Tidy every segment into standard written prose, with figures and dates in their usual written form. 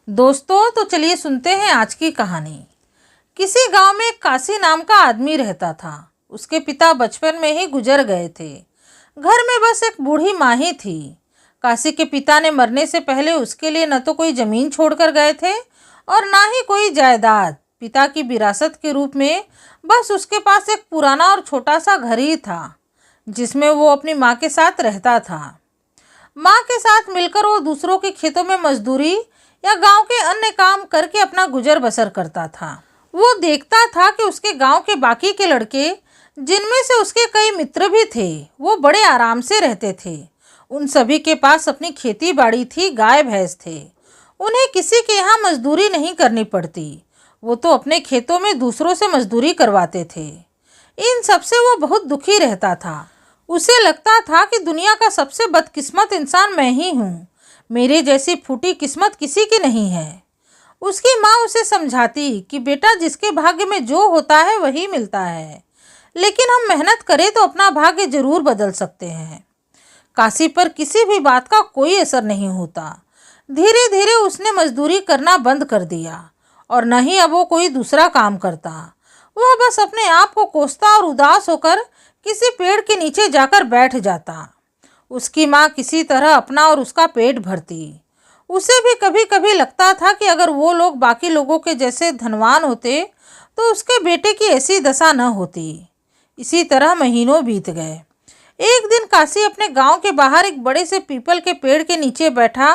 दोस्तों, तो चलिए सुनते हैं आज की कहानी। किसी गांव में एक काशी नाम का आदमी रहता था। उसके पिता बचपन में ही गुजर गए थे। घर में बस एक बूढ़ी माँ ही थी। काशी के पिता ने मरने से पहले उसके लिए न तो कोई जमीन छोड़कर गए थे और ना ही कोई जायदाद। पिता की विरासत के रूप में बस उसके पास एक पुराना और छोटा सा घर ही था, जिसमें वो अपनी माँ के साथ रहता था। माँ के साथ मिलकर वो दूसरों के खेतों में मजदूरी या गांव के अन्य काम करके अपना गुजर बसर करता था। वो देखता था कि उसके गांव के बाकी के लड़के, जिनमें से उसके कई मित्र भी थे, वो बड़े आराम से रहते थे। उन सभी के पास अपनी खेती बाड़ी थी, गाय भैंस थे। उन्हें किसी के यहाँ मजदूरी नहीं करनी पड़ती। वो तो अपने खेतों में दूसरों से मजदूरी करवाते थे। इन सबसे वो बहुत दुखी रहता था। उसे लगता था कि दुनिया का सबसे बदकिस्मत इंसान मैं ही हूँ। मेरे जैसी फूटी किस्मत किसी की नहीं है। उसकी माँ उसे समझाती कि बेटा, जिसके भाग्य में जो होता है वही मिलता है, लेकिन हम मेहनत करें तो अपना भाग्य जरूर बदल सकते हैं। काशी पर किसी भी बात का कोई असर नहीं होता। धीरे धीरे उसने मजदूरी करना बंद कर दिया और न ही अब वो कोई दूसरा काम करता। वह बस अपने आप को कोसता और उदास होकर किसी पेड़ के नीचे जाकर बैठ जाता। उसकी माँ किसी तरह अपना और उसका पेट भरती। उसे भी कभी कभी लगता था कि अगर वो लोग बाकी लोगों के जैसे धनवान होते तो उसके बेटे की ऐसी दशा न होती। इसी तरह महीनों बीत गए। एक दिन काशी अपने गांव के बाहर एक बड़े से पीपल के पेड़ के नीचे बैठा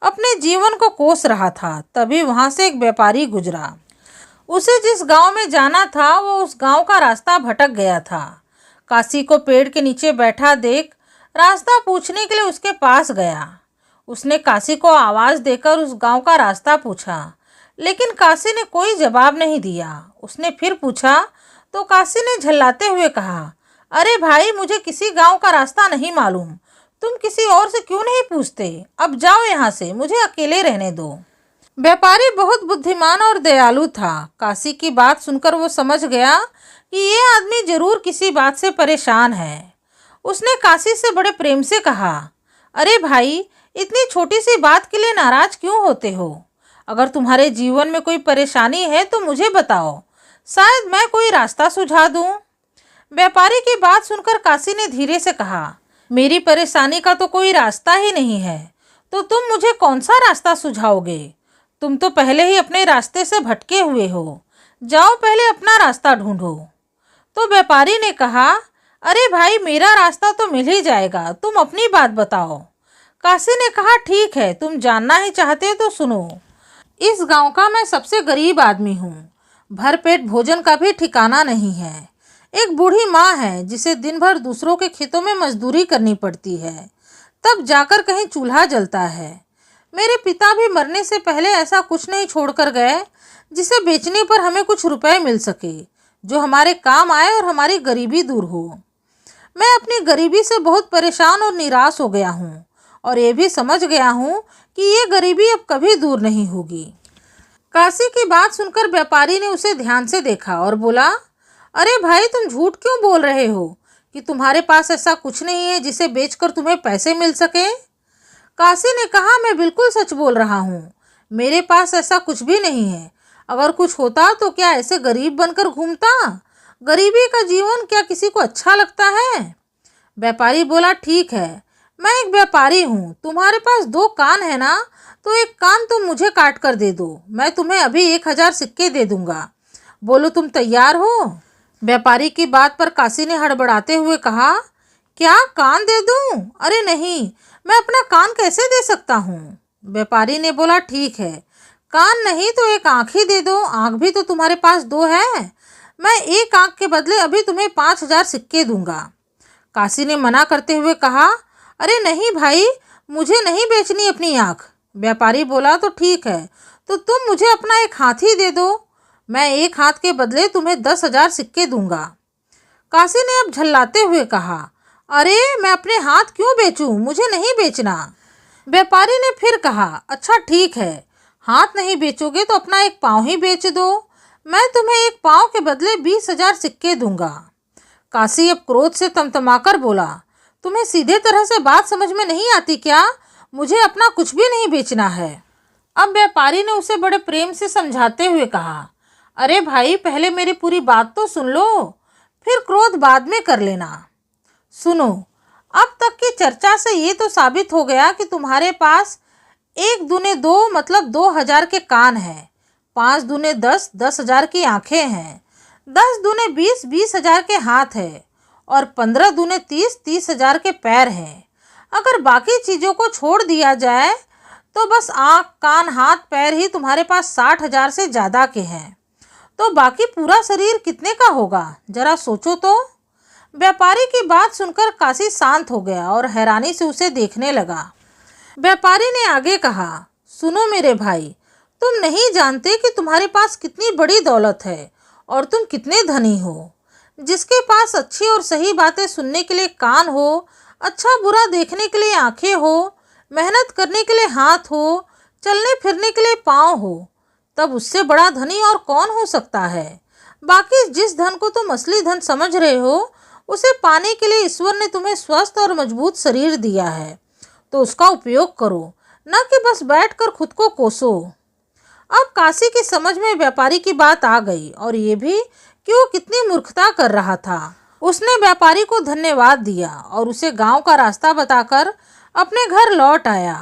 अपने जीवन को कोस रहा था। तभी वहां से एक व्यापारी गुजरा। उसे जिस गांव में जाना था वो उस गांव का रास्ता भटक गया था। काशी को पेड़ के नीचे बैठा देख रास्ता पूछने के लिए उसके पास गया। उसने काशी को आवाज़ देकर उस गांव का रास्ता पूछा, लेकिन काशी ने कोई जवाब नहीं दिया। उसने फिर पूछा तो काशी ने झल्लाते हुए कहा, अरे भाई, मुझे किसी गांव का रास्ता नहीं मालूम। तुम किसी और से क्यों नहीं पूछते? अब जाओ यहाँ से, मुझे अकेले रहने दो। व्यापारी बहुत बुद्धिमान और दयालु था। काशी की बात सुनकर वो समझ गया कि ये आदमी जरूर किसी बात से परेशान है। उसने काशी से बड़े प्रेम से कहा, अरे भाई, इतनी छोटी सी बात के लिए नाराज क्यों होते हो? अगर तुम्हारे जीवन में कोई परेशानी है तो मुझे बताओ, शायद मैं कोई रास्ता सुझा दूं। व्यापारी की बात सुनकर काशी ने धीरे से कहा, मेरी परेशानी का तो कोई रास्ता ही नहीं है, तो तुम मुझे कौन सा रास्ता सुझाओगे? तुम तो पहले ही अपने रास्ते से भटके हुए हो। जाओ, पहले अपना रास्ता ढूंढो। तो व्यापारी ने कहा, अरे भाई, मेरा रास्ता तो मिल ही जाएगा, तुम अपनी बात बताओ। काशी ने कहा, ठीक है, तुम जानना ही चाहते हो तो सुनो। इस गांव का मैं सबसे गरीब आदमी हूँ। भरपेट भोजन का भी ठिकाना नहीं है। एक बूढ़ी माँ है जिसे दिन भर दूसरों के खेतों में मजदूरी करनी पड़ती है, तब जाकर कहीं चूल्हा जलता है। मेरे पिता भी मरने से पहले ऐसा कुछ नहीं छोड़कर गए जिसे बेचने पर हमें कुछ रुपए मिल सके, जो हमारे काम आए और हमारी गरीबी दूर हो। मैं अपनी गरीबी से बहुत परेशान और निराश हो गया हूँ और ये भी समझ गया हूँ कि ये गरीबी अब कभी दूर नहीं होगी। काशी की बात सुनकर व्यापारी ने उसे ध्यान से देखा और बोला, अरे भाई, तुम झूठ क्यों बोल रहे हो कि तुम्हारे पास ऐसा कुछ नहीं है जिसे बेचकर तुम्हें पैसे मिल सके? काशी ने कहा, मैं बिल्कुल सच बोल रहा हूँ। मेरे पास ऐसा कुछ भी नहीं है। अगर कुछ होता तो क्या ऐसे गरीब बनकर घूमता? गरीबी का जीवन क्या किसी को अच्छा लगता है? व्यापारी बोला, ठीक है, मैं एक व्यापारी हूँ। तुम्हारे पास 2 कान है ना, तो एक कान तुम मुझे काट कर दे दो। मैं तुम्हें अभी 1000 सिक्के दे दूंगा। बोलो, तुम तैयार हो? व्यापारी की बात पर काशी ने हड़बड़ाते हुए कहा, क्या कान दे दूं? अरे नहीं, मैं अपना कान कैसे दे सकता हूँ? व्यापारी ने बोला, ठीक है, कान नहीं तो एक आँख ही दे दो। आँख भी तो तुम्हारे पास 2 है। मैं एक आँख के बदले अभी तुम्हें 5000 सिक्के दूंगा। काशी ने मना करते हुए कहा, अरे नहीं भाई, मुझे नहीं बेचनी अपनी आँख। व्यापारी बोला, तो ठीक है, तो तुम मुझे अपना एक हाथ ही दे दो। मैं एक हाथ के बदले तुम्हें 10,000 सिक्के दूंगा। काशी ने अब झल्लाते हुए कहा, अरे मैं अपने हाथ क्यों बेचूं? मुझे नहीं बेचना। व्यापारी ने फिर कहा, अच्छा ठीक है, हाथ नहीं बेचोगे तो अपना एक पाँव ही बेच दो। मैं तुम्हें एक पाँव के बदले 20,000 सिक्के दूंगा। काशी अब क्रोध से तमतमाकर बोला, तुम्हें सीधे तरह से बात समझ में नहीं आती क्या? मुझे अपना कुछ भी नहीं बेचना है। अब व्यापारी ने उसे बड़े प्रेम से समझाते हुए कहा, अरे भाई, पहले मेरी पूरी बात तो सुन लो, फिर क्रोध बाद में कर लेना। सुनो, अब तक की चर्चा से ये तो साबित हो गया कि तुम्हारे पास 1 दूने 2 मतलब 2000 के कान हैं, 5 दूने 10 10,000 की आंखें हैं, 10 दूने 20 20,000 के हाथ हैं और 15 दूने 30 30,000 के पैर हैं। अगर बाकी चीज़ों को छोड़ दिया जाए तो बस आँख कान हाथ पैर ही तुम्हारे पास 60,000 से ज़्यादा के हैं, तो बाकी पूरा शरीर कितने का होगा, जरा सोचो तो। व्यापारी की बात सुनकर काशी शांत हो गया और हैरानी से उसे देखने लगा। व्यापारी ने आगे कहा, सुनो मेरे भाई, तुम नहीं जानते कि तुम्हारे पास कितनी बड़ी दौलत है और तुम कितने धनी हो। जिसके पास अच्छी और सही बातें सुनने के लिए कान हो, अच्छा बुरा देखने के लिए आंखें हो, मेहनत करने के लिए हाथ हो, चलने फिरने के लिए पाँव हो, तब उससे बड़ा धनी और कौन हो सकता है। बाकी जिस धन को तुम असली धन समझ रहे हो, उसे पाने के लिए ईश्वर ने तुम्हें स्वस्थ और मजबूत शरीर दिया है, तो उसका उपयोग करो, न कि बस बैठकर खुद को कोसो। अब काशी की समझ में व्यापारी की बात आ गई और ये भी कि वो कितनी मूर्खता कर रहा था। उसने व्यापारी को धन्यवाद दिया और उसे गांव का रास्ता बताकर अपने घर लौट आया।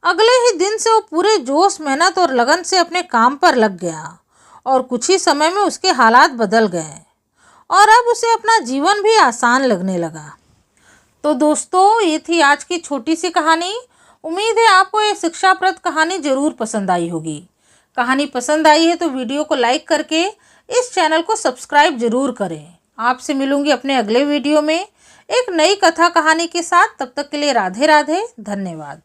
अगले ही दिन से वो पूरे जोश मेहनत और लगन से अपने काम पर लग गया और कुछ ही समय में उसके हालात बदल गए और अब उसे अपना जीवन भी आसान लगने लगा। तो दोस्तों, ये थी आज की छोटी सी कहानी। उम्मीद है आपको ये शिक्षाप्रद कहानी ज़रूर पसंद आई होगी। कहानी पसंद आई है तो वीडियो को लाइक करके इस चैनल को सब्सक्राइब जरूर करें। आपसे मिलूंगी अपने अगले वीडियो में एक नई कथा कहानी के साथ। तब तक के लिए राधे राधे, धन्यवाद।